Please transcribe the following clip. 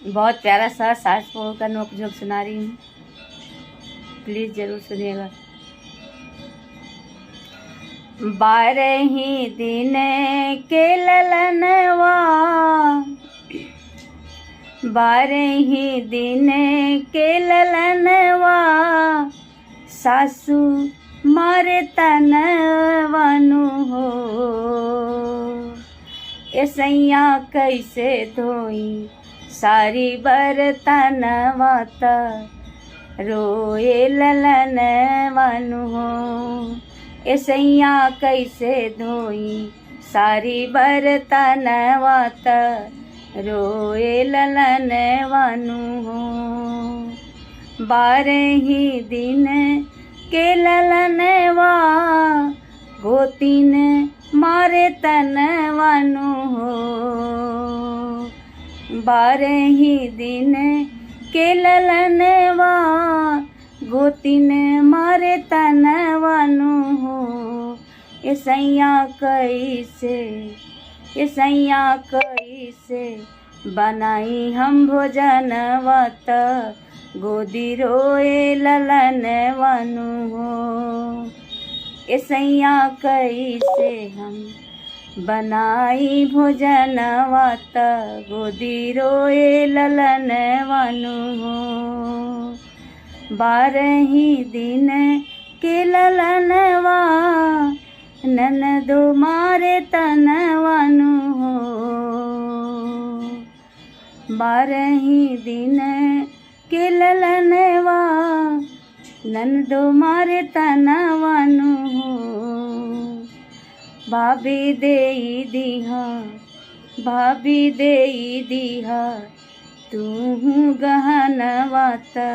बहुत प्यारा सा सास बहू का नोक-झोंक सुना रही हूँ, प्लीज़ ज़रूर सुनिएगा। 12 दिन के ललनवा, 12 दिन के ललनवा, सासू मारे तनवानु हो। ऐसैया कैसे धोई सारी बर्तनवा त रोए ललनवानु हो। ऐसैया कैसे धोई सारी बर्तनवा त रोए ललनवानु हो। 12 दिन के ललनवा, गोतीन मारे तनवानु हो। 12 दिन के ललनवा, गोतीन मारे तनवानु हो। ऐसैया कैसे, ऐसैया कैसे बनाई हम भोजनवा त गोदी रोए ललनवानु हो। ऐसैया कैसे हम बनाई भोजनवा त गोदी रोए ललनवानु हो। 12 दिन के ललनवा, ननदो मारे तनवानु हो। 12 दिन के ललनवा, ननदो मारे तनवानु हो। भाभी देई दीहा, भाभी देई दीहा, तू गहनवा त